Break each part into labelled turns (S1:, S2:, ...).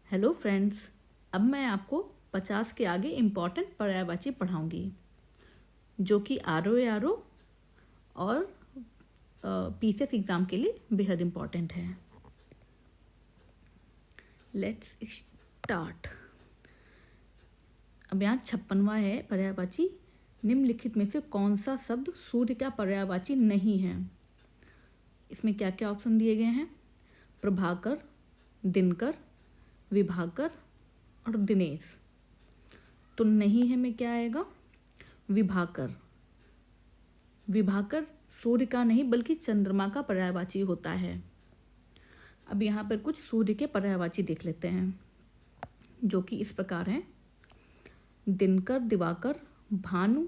S1: Hello friends, अब मैं आपको 50 के आगे इम्पॉर्टेंट पर्यायवाची पढ़ाऊंगी जो कि आर ओ और पीसीएस एग्ज़ाम के लिए बेहद इम्पॉर्टेंट है। Let's start. अब यहाँ 56वां है पर्यायवाची। निम्नलिखित में से कौन सा शब्द सूर्य का पर्यायवाची नहीं है? इसमें क्या क्या ऑप्शन दिए गए हैं? प्रभाकर, दिनकर, विभाकर और दिनेश। तो नहीं है में क्या आएगा? विभाकर। विभाकर सूर्य का नहीं बल्कि चंद्रमा का पर्यायवाची होता है। अब यहाँ पर कुछ सूर्य के पर्यायवाची देख लेते हैं जो कि इस प्रकार हैं: दिनकर, दिवाकर, भानु,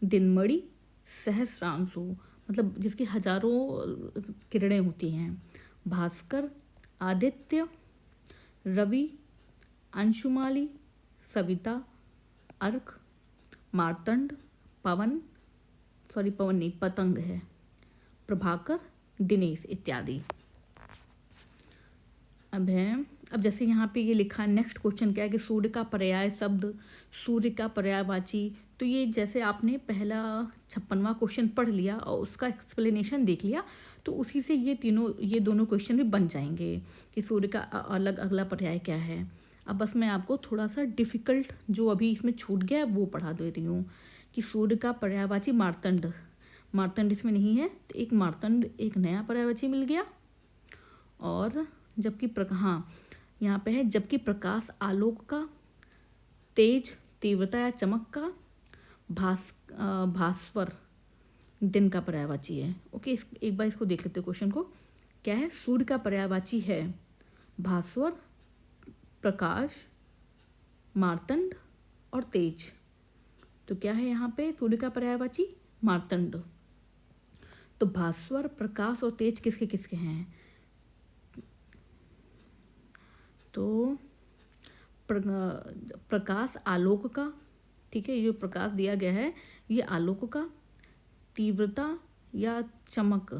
S1: दिनमणि, सहस्रांशु, मतलब जिसकी हजारों किरणें होती हैं, भास्कर, आदित्य, रवि, अंशुमाली, सविता, अर्क, मार्तंड, पवन नहीं, पतंग है, प्रभाकर, दिनेश इत्यादि। अब जैसे यहाँ पे ये लिखा है, नेक्स्ट क्वेश्चन क्या है कि सूर्य का पर्याय शब्द, सूर्य का पर्यायवाची। तो ये जैसे आपने पहला 56वां क्वेश्चन पढ़ लिया और उसका एक्सप्लेनेशन देख लिया, तो उसी से ये दोनों क्वेश्चन भी बन जाएंगे कि सूर्य का अलग अगला पर्याय क्या है। अब बस मैं आपको थोड़ा सा डिफ़िकल्ट जो अभी इसमें छूट गया है वो पढ़ा दे रही हूँ कि सूर्य का पर्यायवाची मार्तंड। मार्तंड इसमें नहीं है, तो एक मार्तंड एक नया पर्यायवाची मिल गया। और जबकि हाँ, यहाँ पे है जबकि प्रकाश आलोक का, तेज तीव्रता या चमक का, भास्वर दिन का पर्यायवाची है। ओके, एक बार इसको देख लेते हैं क्वेश्चन को। क्या है? सूर्य का पर्यायवाची है भास्वर, प्रकाश, मार्तंड और तेज। तो क्या है यहाँ पे सूर्य का पर्यायवाची? मार्तंड। तो भास्वर, प्रकाश और तेज किसके किसके हैं? तो प्रकाश आलोक का, ठीक है, ये जो प्रकाश दिया गया है ये आलोक का, तीव्रता या चमक,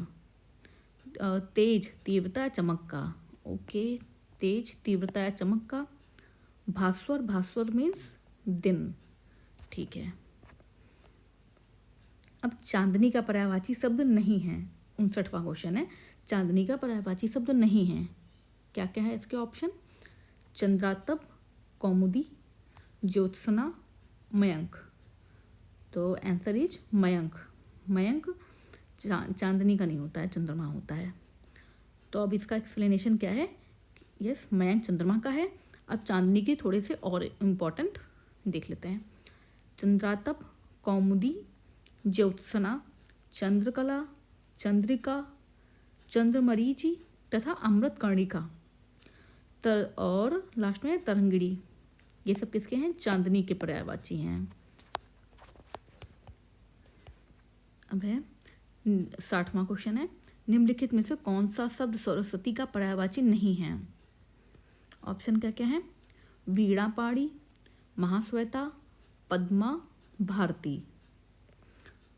S1: तेज तीव्रता या चमक का। ओके, तेज तीव्रता या चमक का। भास्वर, भास्वर मीन्स दिन, ठीक है। अब चांदनी का पर्यायवाची शब्द नहीं है। 59वां क्वेश्चन है, चांदनी का पर्यायवाची शब्द नहीं है। क्या क्या है इसके ऑप्शन? चंद्रातप, कौमुदी, ज्योत्सना, मयंक। तो आंसर इज मयंक। मयंक चांदनी का नहीं होता है, चंद्रमा होता है। तो अब इसका एक्सप्लेनेशन क्या है? यस, मयंक चंद्रमा का है। अब चांदनी के थोड़े से और इम्पोर्टेंट देख लेते हैं। चंद्रातप, कौमुदी, ज्योत्सना, चंद्रकला, चंद्रिका, चंद्रमरीचि तथा अमृतकर्णिका और लास्ट में तरंगिणी। ये सब किसके हैं? चांदनी के पर्यायवाची हैं। अब है 60वां क्वेश्चन है, निम्नलिखित में से कौन सा शब्द सरस्वती का पर्यायवाची नहीं है? ऑप्शन क्या क्या है? वीणापाणी, महाश्वेता, पद्मा, भारती।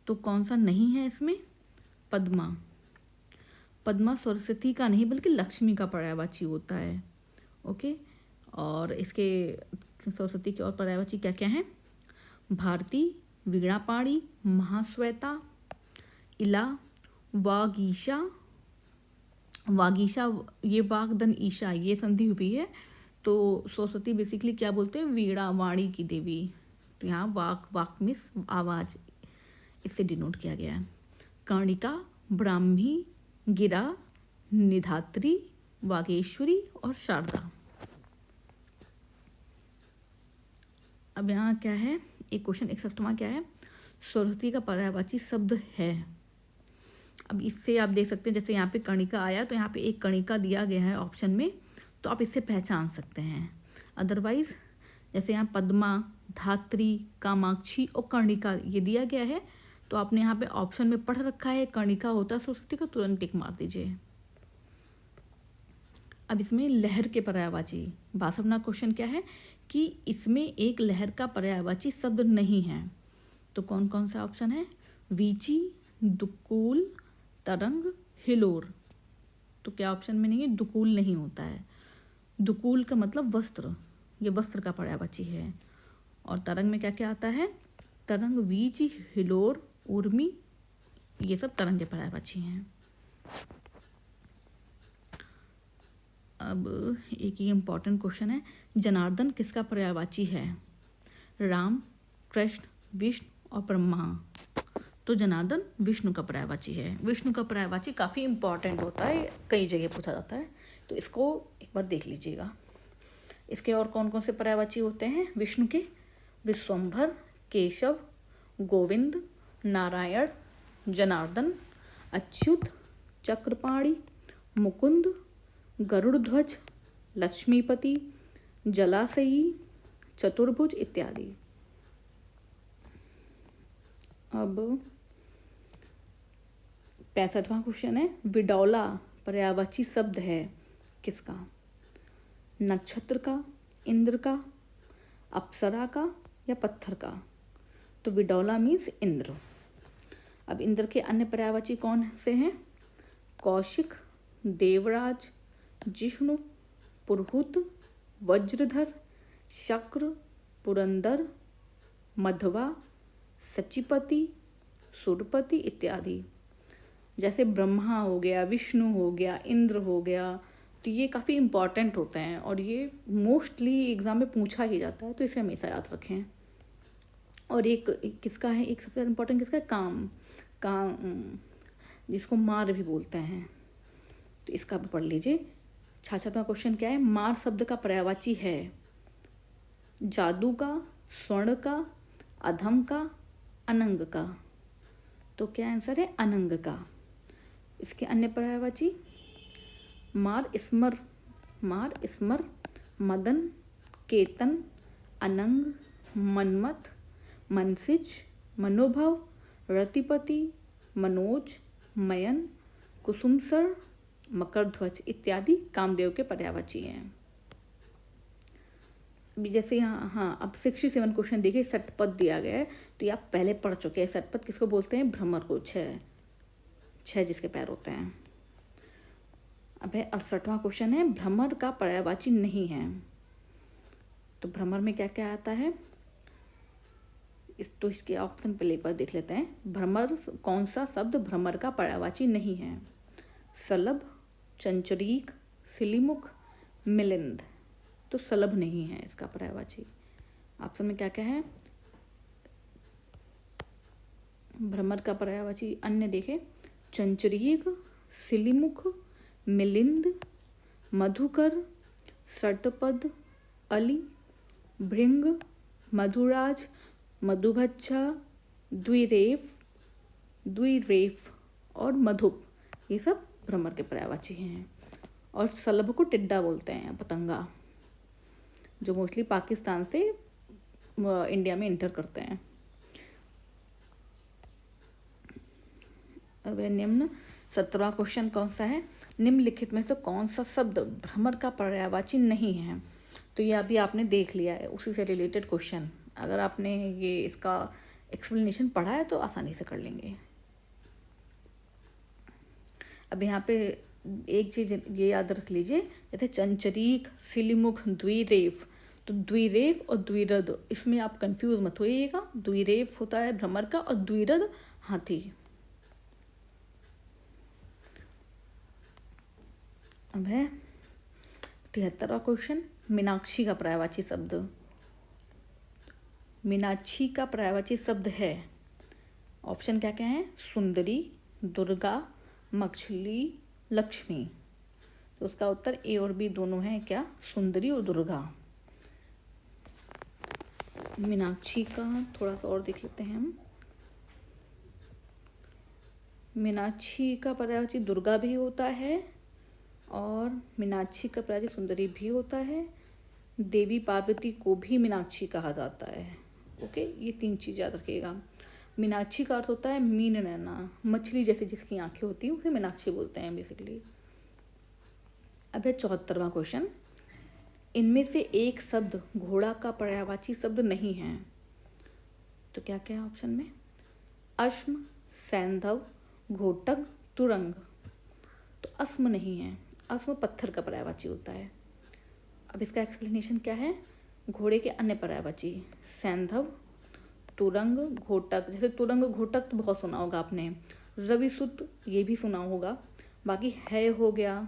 S1: तो कौन सा नहीं है इसमें? पद्मा। पद्मा सरस्वती का नहीं बल्कि लक्ष्मी का पर्यायवाची होता है। ओके, और इसके सरस्वती के और पर्यायवाची क्या क्या हैं? भारती, वीणापाणी, महाश्वेता, इला, वागीशा। वागीशा, ये वागदन ईशा, ये संधि हुई है। तो सरस्वती बेसिकली क्या बोलते हैं? वीणा, वाणी की देवी। तो यहाँ वाक मिस आवाज, इससे डिनोट किया गया है। कर्णिका, ब्राह्मी, गिरा, निधात्री, वागेश्वरी और शारदा। अब यहाँ क्या है? एक क्वेश्चन 61वां क्या है? सरस्वती का पर्यायवाची शब्द है। अब इससे आप देख सकते हैं, जैसे यहाँ पे कर्णिका आया तो यहाँ पे एक कर्णिका दिया गया है ऑप्शन में, तो आप इससे पहचान सकते हैं। अदरवाइज जैसे यहाँ पद्मा, धात्री, कामाक्षी और कर्णिका ये दिया गया है, तो आपने यहाँ पे ऑप्शन में पढ़ रखा है कर्णिका होता है सरस्वती का, तुरंत टिक मार दीजिए। अब इसमें लहर के पर्यायवाची 62वां क्वेश्चन क्या है कि इसमें एक लहर का पर्यायवाची शब्द नहीं है। तो कौन कौन सा ऑप्शन है? वीची, दुकूल, तरंग, हिलोर। तो क्या ऑप्शन में नहीं है? दुकूल नहीं होता है। दुकूल का मतलब वस्त्र, ये वस्त्र का पर्यायवाची है। और तरंग में क्या क्या आता है? तरंग, वीच, हिलोर, उर्मी, ये सब तरंग के पर्यायवाची हैं। अब एक ये इम्पॉर्टेंट क्वेश्चन है, जनार्दन किसका पर्यायवाची है? राम, कृष्ण, विष्णु और ब्रह्मा। तो जनार्दन विष्णु का पर्यायवाची है। विष्णु का पर्यायवाची काफ़ी इम्पॉर्टेंट होता है, कई जगह पूछा जाता है, तो इसको एक बार देख लीजिएगा। इसके और कौन कौन से पर्यायवाची होते हैं विष्णु के? विश्वंभर, केशव, गोविंद, नारायण, जनार्दन, अच्युत, चक्रपाणी, मुकुंद, गरुड़ध्वज, लक्ष्मीपति, जलाशयी, चतुर्भुज इत्यादि। अब 65वां क्वेश्चन है, विडौला पर्यायवाची शब्द है किसका? नक्षत्र का, इंद्र का, अप्सरा का या पत्थर का? तो विडौला मीन्स इंद्र। अब इंद्र के अन्य पर्यायवाची कौन से हैं? कौशिक, देवराज, जिष्णु, पुरहुत, वज्रधर, शक्र, पुरंदर, मध्वा, सचिपति, सुरपति इत्यादि। जैसे ब्रह्मा हो गया, विष्णु हो गया, इंद्र हो गया, तो ये काफ़ी इम्पॉर्टेंट होते हैं और ये मोस्टली एग्ज़ाम में पूछा ही जाता है, तो इसे हमेशा याद रखें। और एक किसका है, एक सबसे इम्पोर्टेंट किसका है? काम, जिसको मार भी बोलते हैं, तो इसका भी पढ़ लीजिए। 66वां क्वेश्चन क्या है? मार शब्द का पर्यायवाची है जादू का, स्वर्ण का, अधम का, अनंग का। तो क्या आंसर है? अनंग का। इसके अन्य पर्यायवाची मार स्मर, मदन, केतन, अनंग, मनमथ, मनसिज, मनोभव, रतिपति, मनोज, मयन, कुसुमसर, मकरध्वज इत्यादि कामदेव के पर्यायवाची हैं। अभी जैसे यहाँ अब 67 क्वेश्चन देखिए, षटपद दिया गया है, तो ये आप पहले पढ़ चुके हैं। षटपद किसको बोलते हैं? भ्रमर को, छह जिसके पैर होते हैं। अब है 68वां क्वेश्चन है, भ्रमर का पर्यायवाची नहीं है। तो भ्रमर में क्या क्या आता है? तो इसके ऑप्शन पहले एक बार देख लेते हैं। भ्रमर, कौन सा शब्द भ्रमर का पर्यायवाची नहीं है? सलभ, चंचरीक, सिलीमुख, मिलिंद। तो सलभ नहीं है इसका पर्यायवाची। ऑप्शन में क्या क्या है? भ्रमर का पर्यायवाची अन्य देखें, चंचरीक, सिलीमुख, मिलिंद, मधुकर, षटपद, अली, भृंग, मधुराज, मधुभच्छा, द्विरेफ और मधुप, ये सब भ्रमर के पर्यायवाची हैं। और सलभ को टिड्डा बोलते हैं, पतंगा, जो मोस्टली पाकिस्तान से इंडिया में इंटर करते हैं। अब निम्न 17वां क्वेश्चन कौन सा है? निम्नलिखित में से कौन सा शब्द भ्रमर का पर्यायवाची नहीं है? तो ये अभी आपने देख लिया है, उसी से रिलेटेड क्वेश्चन। अगर आपने ये इसका एक्सप्लेनेशन पढ़ा है तो आसानी से कर लेंगे। अब यहाँ पे एक चीज़ ये याद रख लीजिए, जैसे चंचरीक, सिलीमुख, द्विरेफ, तो द्विरेफ और द्विरद, इसमें आप कंफ्यूज मत होइएगा। द्विरेफ होता है भ्रमर का और द्विरद हाथी। अब है 73वां क्वेश्चन, मीनाक्षी का पर्यायवाची शब्द। मीनाक्षी का पर्यायवाची शब्द है, ऑप्शन क्या क्या है? सुंदरी, दुर्गा, मछली, लक्ष्मी। तो उसका उत्तर ए और बी दोनों हैं क्या? सुंदरी और दुर्गा। मीनाक्षी का थोड़ा सा और देख लेते हैं हम। मीनाक्षी का पर्यायवाची दुर्गा भी होता है और मीनाक्षी का पर्यायवाची सुंदरी भी होता है। देवी पार्वती को भी मीनाक्षी कहा जाता है। ओके, ये 3 चीज़ याद रखिएगा। मीनाक्षी का अर्थ होता है मीन नैना, मछली जैसे जिसकी आंखें होती हैं उसे मीनाक्षी बोलते हैं बेसिकली। अब है 74वां क्वेश्चन, इनमें से एक शब्द घोड़ा का पर्यायवाची शब्द नहीं है। तो क्या क्या है ऑप्शन में? अश्म, सैंधव, घोटक, तुरंग। तो अश्म नहीं है, अश्म पत्थर का पर्यायवाची होता है। अब इसका एक्सप्लेनेशन क्या है? घोड़े के अन्य पर्यायवाची सैंधव, तुरंग, घोटक। जैसे तुरंग घोटक तो बहुत सुना होगा आपने, रविसुत ये भी सुना होगा। बाकी है हो गया,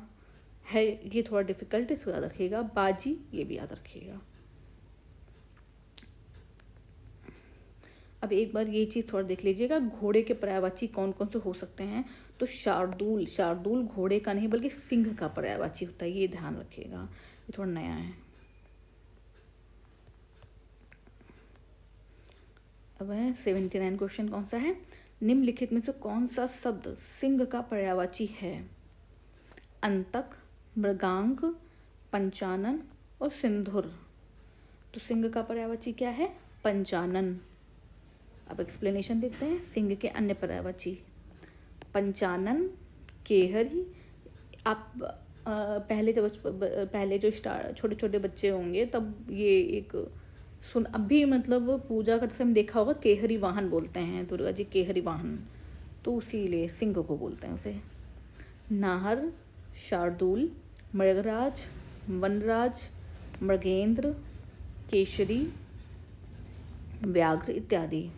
S1: है ये थोड़ा डिफिकल्ट, इसको याद रखिएगा। बाजी ये भी याद रखिएगा। अब एक बार ये चीज़ थोड़ा देख लीजिएगा, घोड़े के पर्यायवाची कौन कौन से हो सकते हैं। तो शार्दूल, शार्दूल घोड़े का नहीं बल्कि सिंह का पर्यायवाची होता है, ये ध्यान रखिएगा, ये थोड़ा नया है। अब है 79 क्वेश्चन कौन सा है? निम्नलिखित में से कौन सा शब्द सिंह का पर्यायवाची है? अंतक, मृगांक, पंचानन और सिंधुर। तो सिंह का पर्यायवाची क्या है? पंचानन। अब एक्सप्लेनेशन देखते हैं। सिंह के अन्य पर्यायवाची पंचानन, केहरी। आप पहले जो छोटे छोटे बच्चे होंगे तब ये एक सुन, अभी मतलब पूजा करते समय देखा होगा, केहरी वाहन बोलते हैं, दुर्गा जी केहरी वाहन, तो इसीलिए सिंह को बोलते हैं उसे। नाहर, शार्दूल, मृगराज, वनराज, मृगेंद्र, केशरी, व्याघ्र इत्यादि।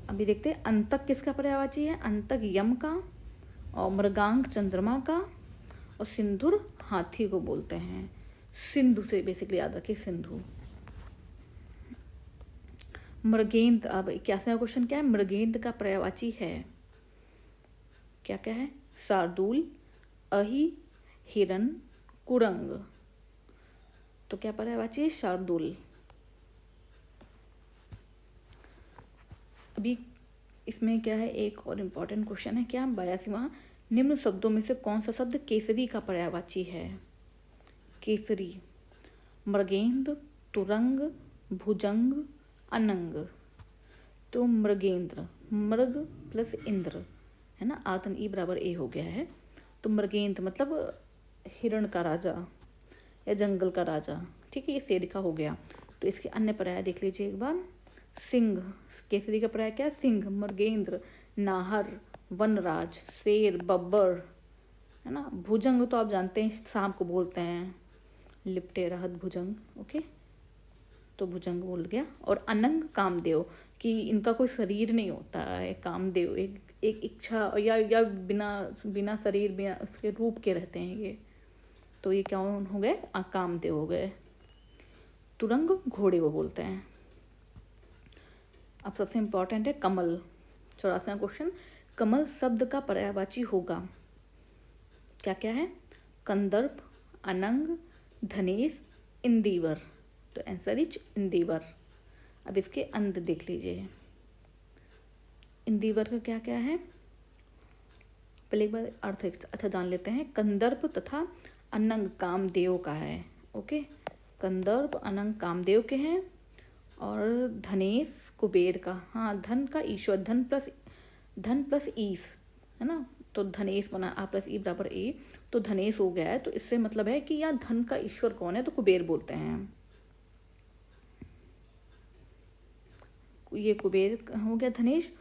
S1: अभी देखते हैं अंतक किसका पर्यायवाची है? अंतक यम का, और मृगांक चंद्रमा का, और सिंधुर हाथी को बोलते हैं। सिंधु से बेसिकली याद रखिए, सिंधु। मृगेंद्र, अब 81वां क्वेश्चन क्या है? मृगेंद्र का पर्यायवाची है क्या क्या है? शार्दूल, अहि, हिरन, कुरंग। तो क्या पर्यायवाची है? शार्दूल। अभी इसमें क्या है, एक और इम्पॉर्टेंट क्वेश्चन है क्या? 82वां, निम्न शब्दों में से कौन सा शब्द केसरी का पर्यायवाची है? केसरी, मृगेंद्र, तुरंग, भुजंग, अनंग। तो मृगेंद्र, मृग प्लस इंद्र है ना, आतन ई बराबर ए हो गया है। तो मृगेंद्र मतलब हिरण का राजा या जंगल का राजा, ठीक है, ये शेर का हो गया। तो इसके अन्य पर्याय देख लीजिए एक बार। सिंह, केसरी का पर्याय क्या है? सिंह, मृगेंद्र, नाहर, वनराज, शेर, बब्बर है ना। भुजंग तो आप जानते हैं सांप को बोलते हैं, लिपटे रहत भुजंग, ओके, तो भुजंग बोल गया। और अनंग कामदेव, कि इनका कोई शरीर नहीं होता है, कामदेव एक इच्छा या बिना शरीर, बिना उसके रूप के रहते हैं ये, तो ये क्या हो गए? कामदेव हो गए। तुरंग घोड़े को बोलते हैं। अब सबसे इम्पोर्टेंट है कमल, 84वां क्वेश्चन। कमल शब्द का पर्यायवाची होगा क्या क्या है? कंदर्प, अनंग, धनेश, इंदिवर। तो आंसर इज इंदिवर। अब इसके अंत देख लीजिए, इंदिवर का क्या क्या है? पहले एक बार अर्थ अच्छा जान लेते हैं। कंदर्प तथा अनंग कामदेव का है, ओके, कंदर्प अनंग कामदेव के हैं। और धनेश कुबेर का, हाँ, धन का ईश्वर, धन प्लस ईस है ना, तो धनेश बना, आ प्लस ई बराबर ए, तो धनेश हो गया है। तो इससे मतलब है कि यहाँ धन का ईश्वर कौन है? तो कुबेर बोलते हैं। ये कुबेर हो गया धनेश।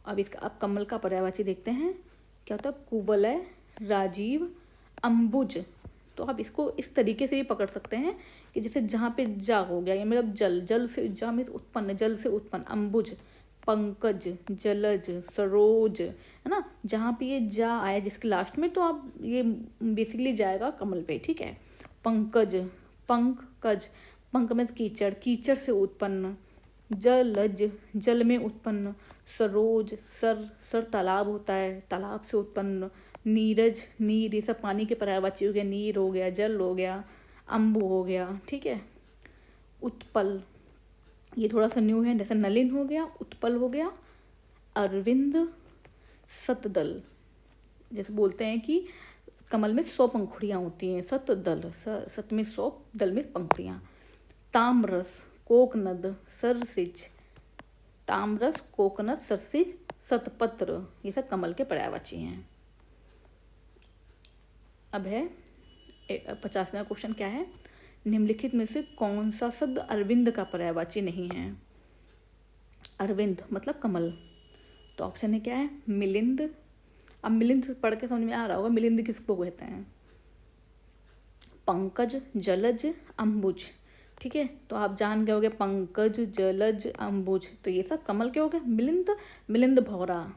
S1: अब कमल का पर्यायवाची देखते हैं क्या होता है? कुवलय, राजीव, अंबुज। तो आप इसको इस तरीके से भी पकड़ सकते हैं कि जैसे जहाँ पे जा हो गया, या मतलब जल से, जा में उत्पन्न, जल से उत्पन्न, अंबुज, पंकज, जलज, सरोज है ना। जहाँ पे ये जा आया जिसके लास्ट में, तो आप ये बेसिकली जाएगा कमल पे, ठीक है। पंकज, पंकज, पंक में कीचड़, कीचड़ से उत्पन्न, जलज, जल में उत्पन्न, सरोज, सर तालाब होता है, तालाब से उत्पन्न, नीरज, नीर, ये सब पानी के पर्यायवाची हो गया, नीर हो गया, जल हो गया, अम्बु हो गया, ठीक है। उत्पल, ये थोड़ा सा न्यू है, जैसे नलिन हो गया, उत्पल हो गया। अरविंद, सतदल, जैसे बोलते हैं कि कमल में 100 पंखुड़ियाँ होती हैं, सतदल, सत में 100, दल में पंखुड़ियाँ। ताम्रस, कोकनद, सरसिज, ताम्रस, कोकनद, सरसिज, सतपत्र, ये सब कमल के पर्यायवाची हैं। अब है 50वां क्वेश्चन क्या है? निम्नलिखित में से कौन सा शब्द अरविंद का पर्यायवाची नहीं है? अरविंद मतलब कमल, तो ऑप्शन है क्या है? मिलिंद। अब मिलिंद पढ़ के समझ में आ रहा होगा, मिलिंद किसको कहते हैं? पंकज, जलज, अम्बुज। ठीक है, तो आप जान गए होगे पंकज, जलज, अम्बुज, तो ये सब कमल के हो गए। मिलिंद, मिलिंद भौरा।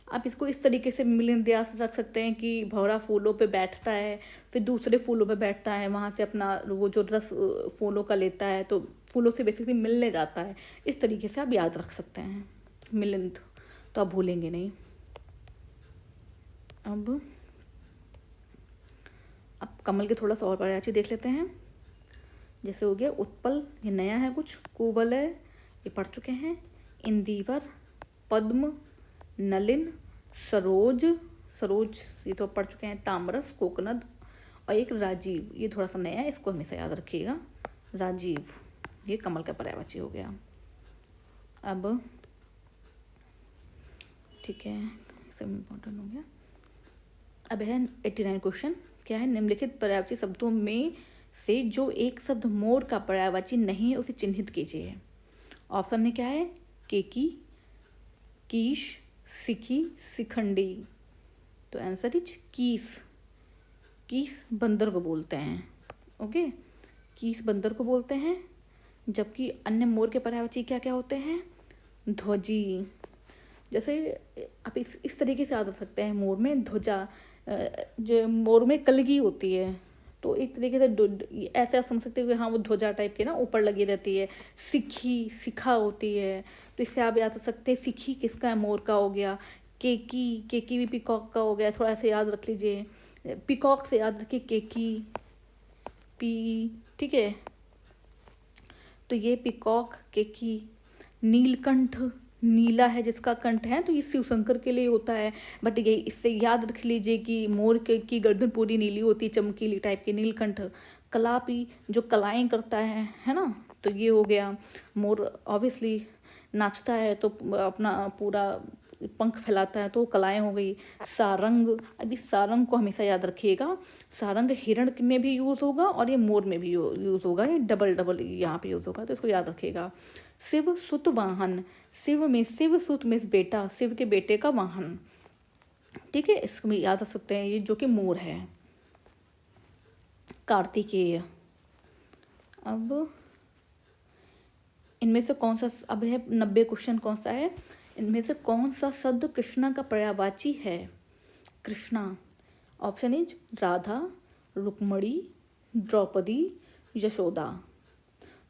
S1: आप इसको इस तरीके से मिलिंद याद रख सकते हैं कि भौरा फूलों पे बैठता है, फिर दूसरे फूलों पे बैठता है, वहाँ से अपना वो जो रस फूलों का लेता है, तो फूलों से बेसिकली मिलने जाता है। इस तरीके से आप याद रख सकते हैं मिलिंद, तो आप भूलेंगे नहीं। अब कमल के थोड़ा सा और पर्यायवाची देख लेते हैं। जैसे हो गया उत्पल, ये नया है कुछ। कुवलय, ये पढ़ चुके हैं। इंदिवर, पद्म, नलिन, सरोज, सरोज ये तो पढ़ चुके हैं। तामरस, कोकनद, और एक राजीव, ये थोड़ा सा नया है, इसको हमेशा याद रखिएगा। राजीव, ये कमल का पर्यायवाची हो गया। अब ठीक है, सब इम्पोर्टेंट हो गया। अब है 89 क्वेश्चन। क्या है? निम्नलिखित पर्यायवाची शब्दों में से जो एक शब्द मोर का पर्यायवाची नहीं है उसे चिन्हित कीजिए। ऑप्शन में क्या है? केकी, कीश, सिखी, सिखंडी। तो आंसर इज कीस। कीस बंदर को बोलते हैं। ओके, कीस बंदर को बोलते हैं। जबकि अन्य मोर के पर्यायवाची क्या क्या होते हैं? ध्वजी। जैसे आप इस तरीके से याद रख सकते हैं। मोर में ध्वजा, जो मोर में कलगी होती है, तो एक तरीके से ऐसे आप समझ सकते हैं कि हाँ वो ध्वजा टाइप के ना ऊपर लगी रहती है। सिखी, शिखा होती है, तो इससे आप याद रख सकते हैं सिखी किसका है? मोर का हो गया। केकी, केकी भी पिकॉक का हो गया, थोड़ा ऐसे याद रख लीजिए। पिकॉक से याद रखिए केकी, पी। ठीक है, तो ये पिकॉक, केकी। नीलकंठ, नीला है जिसका कंठ है, तो ये शिव शंकर के लिए होता है। बट ये इससे याद रख लीजिए कि मोर की गर्दन पूरी नीली होती है, चमकीली टाइप की। नीलकंठ। कलापी, जो कलाएं करता है ना, तो ये हो गया। मोर ऑब्वियसली नाचता है तो अपना पूरा पंख फैलाता है, तो कलाएं हो गई। सारंग, अभी सारंग को हमेशा याद रखिएगा। सारंग हिरण में भी यूज़ होगा और ये मोर में भी यूज़ होगा, ये डबल डबल यहाँ पे यूज़ होगा, तो इसको याद रखिएगा। शिव सुत वाहन, शिव में शिव, सुत में बेटा, शिव के बेटे का वाहन। ठीक है, इसको भी याद रख सकते हैं, ये जो कि मोर है। कार्तिकेय। अब इनमें से कौन सा, अब है 90 क्वेश्चन, कौन सा है? इनमें से कौन सा शब्द कृष्णा का पर्यायवाची है? कृष्णा। Option is Radha, Rukmini, Draupadi, Yashoda.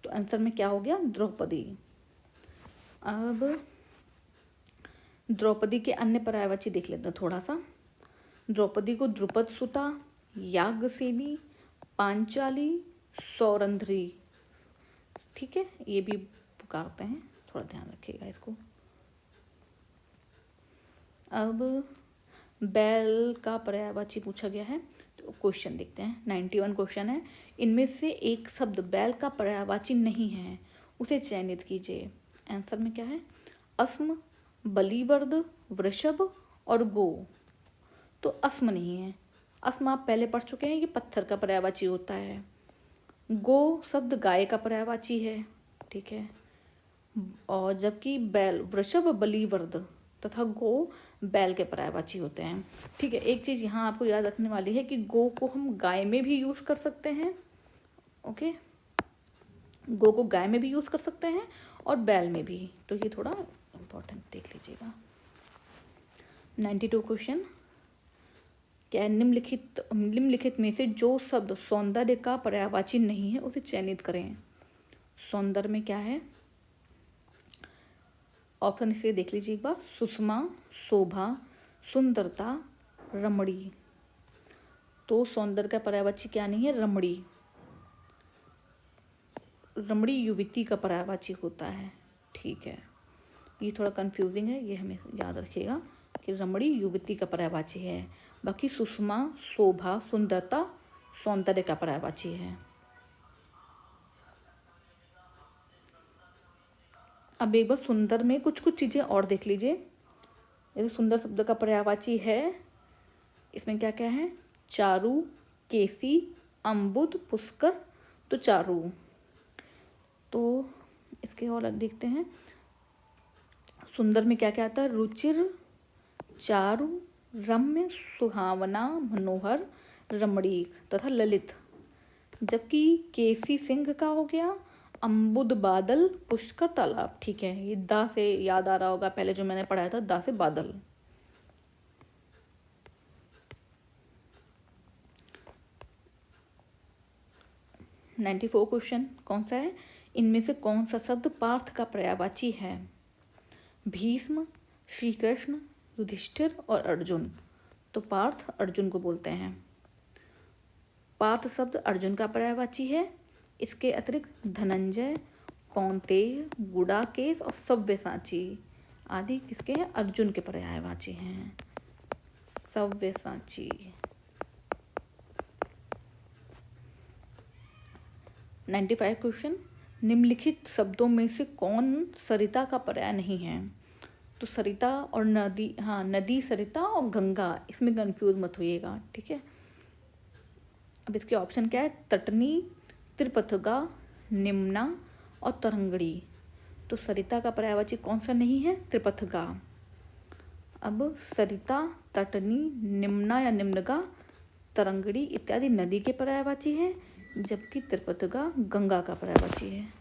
S1: तो आंसर में क्या हो गया? द्रौपदी। अब द्रौपदी के अन्य पर्यायवाची देख लेते हैं थोड़ा सा। द्रौपदी को द्रुपद सुता, याज्ञसेनी, पांचाली, सौरंध्री। ठीक है, ये भी पुकारते हैं, थोड़ा ध्यान रखिएगा इसको। अब बैल का पर्यायवाची पूछा गया है, तो क्वेश्चन देखते हैं। 91 क्वेश्चन है। इनमें से एक शब्द बैल का पर्यायवाची नहीं है, उसे चयनित कीजिए। आंसर में क्या है? अस्म, बलिवर्द, वृषभ और गो। तो अस्म नहीं है। अस्म आप पहले पढ़ चुके हैं, ये पत्थर का पर्यायवाची होता है। गो शब्द गाय का पर्यायवाची है। ठीक है, और जबकि बैल, वृषभ, बलिवर्द तथा गो बैल के पर्यायवाची होते हैं। ठीक है, एक चीज़ यहाँ आपको याद रखने वाली है कि गो को हम गाय में भी यूज़ कर सकते हैं। ओके, गो को गाय में भी यूज़ कर सकते हैं और बैल में भी, तो ये थोड़ा इम्पोर्टेंट देख लीजिएगा। 92 क्वेश्चन। क्या है? निम्नलिखित में से जो शब्द सौंदर्य का पर्यायवाची नहीं है उसे चयनित करें। सौंदर्य में क्या है? ऑप्शन इसे देख लीजिए एक बार। सुषमा, शोभा, सुंदरता, रमणी। तो सौंदर्य का पर्यायवाची क्या नहीं है? रमणी। रमणी युवती का पर्यायवाची होता है। ठीक है, ये थोड़ा कंफ्यूजिंग है, ये हमें याद रखिएगा कि रमणी युवती का पर्यायवाची है। बाकी सुषमा, शोभा, सुंदरता सौंदर्य का पर्यायवाची है। अब एक बार सुंदर में कुछ कुछ चीज़ें और देख लीजिए। जैसे सुंदर शब्द का पर्यायवाची है, इसमें क्या क्या है? चारु, केसी, अम्बुद, पुष्कर, तो चारु। तो इसके और देखते हैं। सुंदर में क्या क्या आता है? रुचिर, चारु, रम्य, सुहावना, मनोहर, रमणीक तथा ललित। जबकि केसी सिंह का हो गया अम्बुद बादल पुष्कर तालाब। ठीक है, ये दा से याद आ रहा होगा, पहले जो मैंने पढ़ाया था दा से बादल। । 94 क्वेश्चन कौन सा है, इनमें से कौन सा शब्द पार्थ का पर्यायवाची है। भीष्म, श्री कृष्ण, युधिष्ठिर और अर्जुन। तो पार्थ अर्जुन को बोलते हैं। पार्थ शब्द अर्जुन का पर्यायवाची है। इसके अतिरिक्त धनंजय, कौंतेय, गुडाकेश और सव्यसाची आदि किसके हैं, अर्जुन के पर्यायवाची हैं। सव्यसाची। 95 क्वेश्चन, निम्नलिखित शब्दों में से कौन सरिता का पर्याय नहीं है। तो सरिता और नदी, हाँ नदी सरिता और गंगा, इसमें कंफ्यूज मत होइएगा, ठीक है। अब इसके ऑप्शन क्या है, तटनी, त्रिपथगा, निम्ना और तरंगड़ी। तो सरिता का पर्यायवाची कौन सा नहीं है, त्रिपथगा। अब सरिता, तटनी, निम्ना या निम्नगा, तरंगड़ी इत्यादि नदी के पर्यायवाची है, जबकि त्रिपथगा गंगा का पर्यायवाची है।